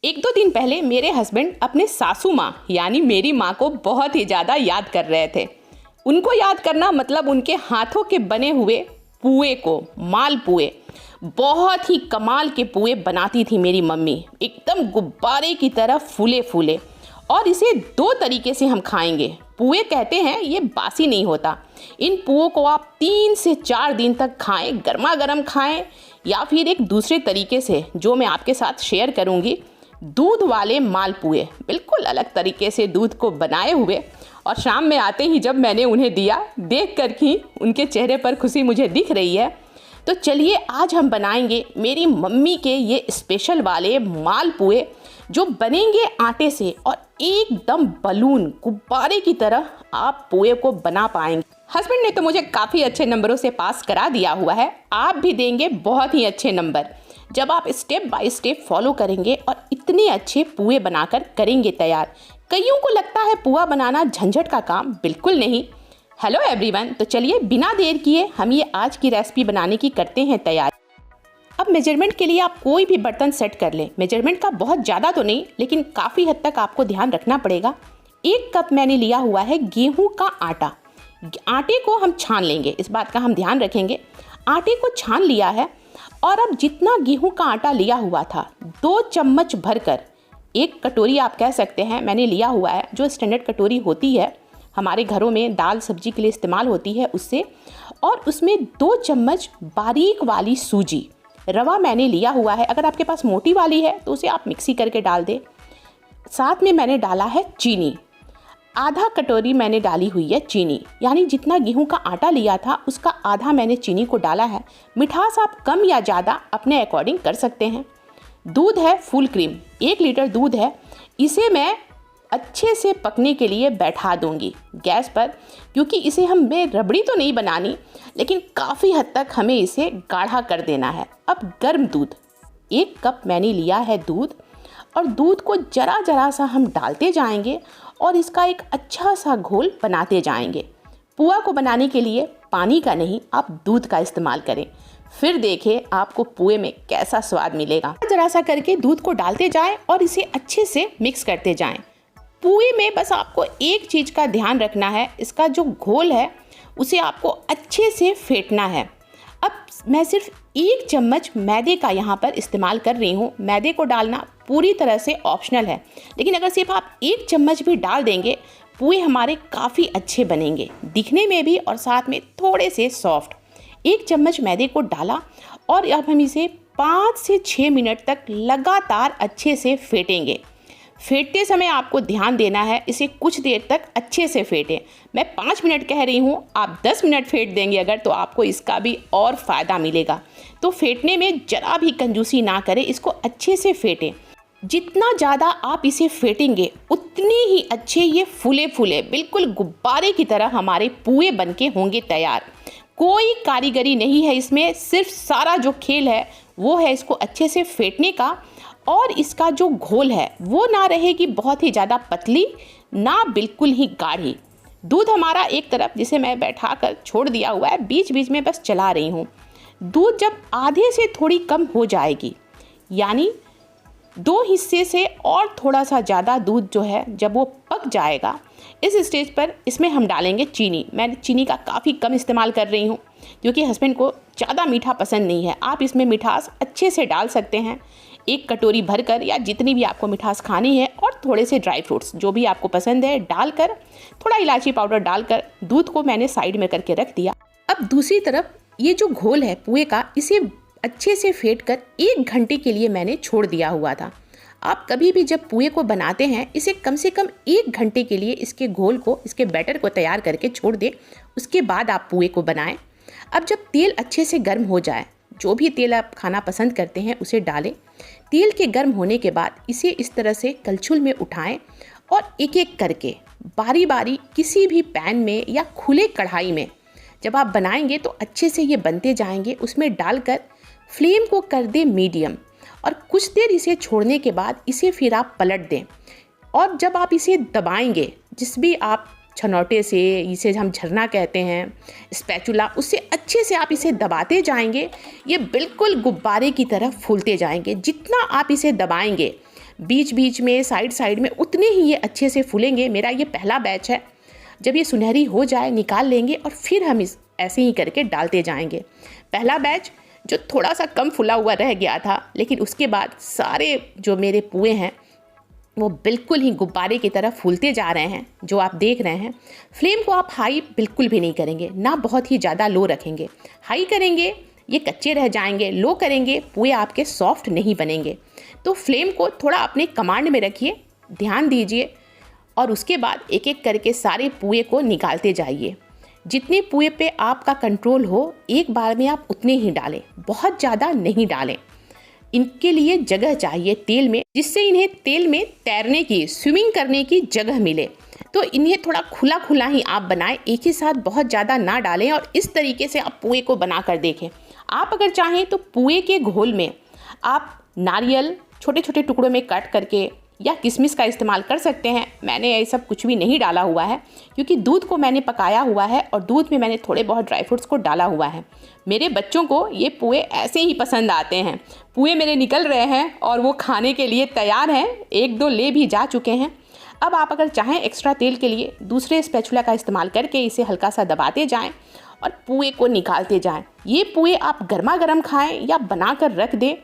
एक दो दिन पहले मेरे हस्बैंड अपने सासू माँ यानी मेरी माँ को बहुत ही ज़्यादा याद कर रहे थे। उनको याद करना मतलब उनके हाथों के बने हुए पुए को, माल पुए, बहुत ही कमाल के पुए बनाती थी मेरी मम्मी, एकदम गुब्बारे की तरह फूले फूले। और इसे दो तरीके से हम खाएंगे। पुए कहते हैं ये बासी नहीं होता। इन पुओं को आप 3 से 4 दिन तक खाएं, गर्मा गर्म खाएं, या फिर एक दूसरे तरीके से जो मैं आपके साथ शेयर करूंगी, दूध वाले मालपुए, बिल्कुल अलग तरीके से दूध को बनाए हुए। और शाम में आते ही जब मैंने उन्हें दिया, देख कर ही उनके चेहरे पर खुशी मुझे दिख रही है। तो चलिए आज हम बनाएंगे मेरी मम्मी के ये स्पेशल वाले मालपुए, जो बनेंगे आटे से और एकदम बलून गुब्बारे की तरह आप पुए को बना पाएंगे। हस्बैंड ने तो मुझे काफ़ी अच्छे नंबरों से पास करा दिया हुआ है, आप भी देंगे बहुत ही अच्छे नंबर जब आप स्टेप बाय स्टेप फॉलो करेंगे और इतने अच्छे पुए बनाकर करेंगे तैयार। कईयों को लगता है पुआ बनाना झंझट का काम, बिल्कुल नहीं। हेलो एवरीवन, तो चलिए बिना देर किए हम ये आज की रेसिपी बनाने की करते हैं तैयार। अब मेजरमेंट के लिए आप कोई भी बर्तन सेट कर लें। मेजरमेंट का बहुत ज़्यादा तो नहीं, लेकिन काफ़ी हद तक आपको ध्यान रखना पड़ेगा। 1 कप मैंने लिया हुआ है गेहूं का आटा। आटे को हम छान लेंगे, इस बात का हम ध्यान रखेंगे। आटे को छान लिया है और अब जितना गेहूं का आटा लिया हुआ था 2 चम्मच भरकर, 1 कटोरी आप कह सकते हैं मैंने लिया हुआ है, जो स्टैंडर्ड कटोरी होती है हमारे घरों में दाल सब्जी के लिए इस्तेमाल होती है उससे। और उसमें 2 चम्मच बारीक वाली सूजी, रवा मैंने लिया हुआ है। अगर आपके पास मोटी वाली है तो उसे आप मिक्सी करके डाल दें। साथ में मैंने डाला है चीनी, आधा कटोरी मैंने डाली हुई है चीनी, यानी जितना गेहूं का आटा लिया था उसका आधा मैंने चीनी को डाला है। मिठास आप कम या ज़्यादा अपने अकॉर्डिंग कर सकते हैं। दूध है फुल क्रीम, 1 लीटर दूध है। इसे मैं अच्छे से पकने के लिए बैठा दूंगी गैस पर, क्योंकि इसे हमें रबड़ी तो नहीं बनानी, लेकिन काफ़ी हद तक हमें इसे गाढ़ा कर देना है। अब गर्म दूध, 1 कप मैंने लिया है दूध, और दूध को जरा जरा सा हम डालते जाएंगे और इसका एक अच्छा सा घोल बनाते जाएंगे। पुआ को बनाने के लिए पानी का नहीं, आप दूध का इस्तेमाल करें, फिर देखें आपको पुए में कैसा स्वाद मिलेगा। जरा सा करके दूध को डालते जाएं और इसे अच्छे से मिक्स करते जाएं। पुए में बस आपको एक चीज़ का ध्यान रखना है, इसका जो घोल है उसे आपको अच्छे से फेंटना है। अब मैं सिर्फ 1 चम्मच मैदे का यहाँ पर इस्तेमाल कर रही हूँ। मैदे को डालना पूरी तरह से ऑप्शनल है, लेकिन अगर सिर्फ आप 1 चम्मच भी डाल देंगे, पुए हमारे काफ़ी अच्छे बनेंगे, दिखने में भी और साथ में थोड़े से सॉफ्ट। 1 चम्मच मैदे को डाला और अब हम इसे 5 से 6 मिनट तक लगातार अच्छे से फेंटेंगे। फेंटते समय आपको ध्यान देना है, इसे कुछ देर तक अच्छे से फेंटें। मैं 5 मिनट कह रही हूँ, आप 10 मिनट फेंट देंगे अगर, तो आपको इसका भी और फ़ायदा मिलेगा। तो फेंटने में जरा भी कंजूसी ना करें, इसको अच्छे से फेंटें। जितना ज़्यादा आप इसे फेंटेंगे उतने ही अच्छे ये फूले फूले बिल्कुल गुब्बारे की तरह हमारे पुए बनके होंगे तैयार। कोई कारीगरी नहीं है इसमें, सिर्फ सारा जो खेल है वो है इसको अच्छे से फेंटने का। और इसका जो घोल है वो ना रहेगी बहुत ही ज़्यादा पतली, ना बिल्कुल ही गाढ़ी। दूध हमारा एक तरफ, जिसे मैं बैठा कर छोड़ दिया हुआ है, बीच बीच में बस चला रही हूँ। दूध जब आधे से थोड़ी कम हो जाएगी, यानी 2 हिस्से से और थोड़ा सा ज़्यादा दूध जो है जब वो पक जाएगा, इस स्टेज पर इसमें हम डालेंगे चीनी। मैं चीनी का काफ़ी कम इस्तेमाल कर रही हूँ, क्योंकि हस्बैंड को ज़्यादा मीठा पसंद नहीं है। आप इसमें मिठास अच्छे से डाल सकते हैं, 1 कटोरी भरकर या जितनी भी आपको मिठास खानी है, और थोड़े से ड्राई फ्रूट्स जो भी आपको पसंद है डालकर, थोड़ा इलायची पाउडर डालकर दूध को मैंने साइड में करके रख दिया। अब दूसरी तरफ ये जो घोल है पुए का, इसे अच्छे से फेंट कर 1 घंटे के लिए मैंने छोड़ दिया हुआ था। आप कभी भी जब पुए को बनाते हैं, इसे कम से कम 1 घंटे के लिए इसके घोल को, इसके बैटर को तैयार करके छोड़ दें, उसके बाद आप पुए को बनाएं। अब जब तेल अच्छे से गर्म हो जाए, जो भी तेल आप खाना पसंद करते हैं उसे डालें। तेल के गर्म होने के बाद इसे इस तरह से कलछुल में उठाएं और एक एक करके बारी बारी किसी भी पैन में या खुले कढ़ाई में जब आप बनाएंगे तो अच्छे से ये बनते जाएंगे, उसमें डालकर फ्लेम को कर दें मीडियम, और कुछ देर इसे छोड़ने के बाद इसे फिर आप पलट दें। और जब आप इसे दबाएंगे, जिस भी आप छनौटे से, इसे हम झरना कहते हैं, स्पैचुला, उससे अच्छे से आप इसे दबाते जाएंगे, ये बिल्कुल गुब्बारे की तरह फूलते जाएंगे। जितना आप इसे दबाएंगे बीच बीच में, साइड साइड में, उतने ही ये अच्छे से फूलेंगे। मेरा ये पहला बैच है। जब ये सुनहरी हो जाए निकाल लेंगे और फिर हम इस ऐसे ही करके डालते जाएंगे। पहला बैच जो थोड़ा सा कम फुला हुआ रह गया था, लेकिन उसके बाद सारे जो मेरे पुए हैं वो बिल्कुल ही गुब्बारे की तरह फूलते जा रहे हैं, जो आप देख रहे हैं। फ्लेम को आप हाई बिल्कुल भी नहीं करेंगे, ना बहुत ही ज़्यादा लो रखेंगे। हाई करेंगे ये कच्चे रह जाएंगे, लो करेंगे पुए आपके सॉफ्ट नहीं बनेंगे। तो फ्लेम को थोड़ा अपने कमांड में रखिए, ध्यान दीजिए और उसके बाद एक एक करके सारे पुए को निकालते जाइए। जितने पुए पे आपका कंट्रोल हो एक बार में आप उतने ही डालें, बहुत ज़्यादा नहीं डालें। इनके लिए जगह चाहिए तेल में, जिससे इन्हें तेल में तैरने की, स्विमिंग करने की जगह मिले। तो इन्हें थोड़ा खुला खुला ही आप बनाएं, एक ही साथ बहुत ज़्यादा ना डालें। और इस तरीके से आप पुए को बना कर देखें। आप अगर चाहें तो पुए के घोल में आप नारियल छोटे छोटे टुकड़ों में काट करके या किशमिश का इस्तेमाल कर सकते हैं। मैंने ये सब कुछ भी नहीं डाला हुआ है, क्योंकि दूध को मैंने पकाया हुआ है और दूध में मैंने थोड़े बहुत ड्राई फ्रूट्स को डाला हुआ है। मेरे बच्चों को ये पुए ऐसे ही पसंद आते हैं। पुए मेरे निकल रहे हैं और वो खाने के लिए तैयार हैं, एक दो ले भी जा चुके हैं। अब आप अगर चाहें एक्स्ट्रा तेल के लिए दूसरे स्पैचुला का इस्तेमाल करके इसे हल्का सा दबाते जाएं और पुए को निकालते जाएं। ये पुए आप गर्मा गर्म खाएं या बना कर रख दें।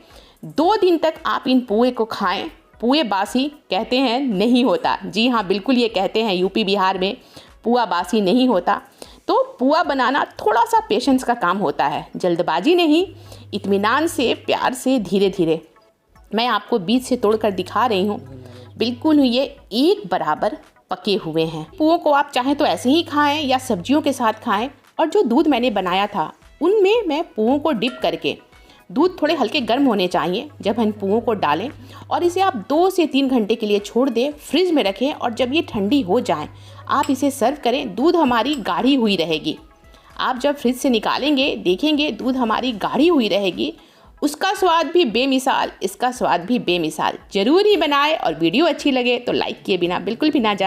2 दिन तक आप इन पुए को खाएं। पुए बासी कहते हैं नहीं होता। जी हाँ, बिल्कुल ये कहते हैं यूपी बिहार में पुआ बासी नहीं होता। तो पुआ बनाना थोड़ा सा पेशेंस का काम होता है, जल्दबाजी नहीं, इत्मीनान से, प्यार से, धीरे धीरे। मैं आपको बीच से तोड़कर दिखा रही हूँ, बिल्कुल ये एक बराबर पके हुए हैं। पुओं को आप चाहें तो ऐसे ही खाएं या सब्जियों के साथ खाएं। और जो दूध मैंने बनाया था उनमें मैं पुओं को डिप करके, दूध थोड़े हल्के गर्म होने चाहिए जब हम पुओं को डालें, और इसे आप 2 से 3 घंटे के लिए छोड़ दें, फ्रिज में रखें। और जब ये ठंडी हो जाए आप इसे सर्व करें। दूध हमारी गाढ़ी हुई रहेगी। आप जब फ्रिज से निकालेंगे देखेंगे दूध हमारी गाढ़ी हुई रहेगी। उसका स्वाद भी बेमिसाल, इसका स्वाद भी बेमिसाल। ज़रूर ही बनाएं और वीडियो अच्छी लगे तो लाइक किए बिना बिल्कुल भी ना जाएं।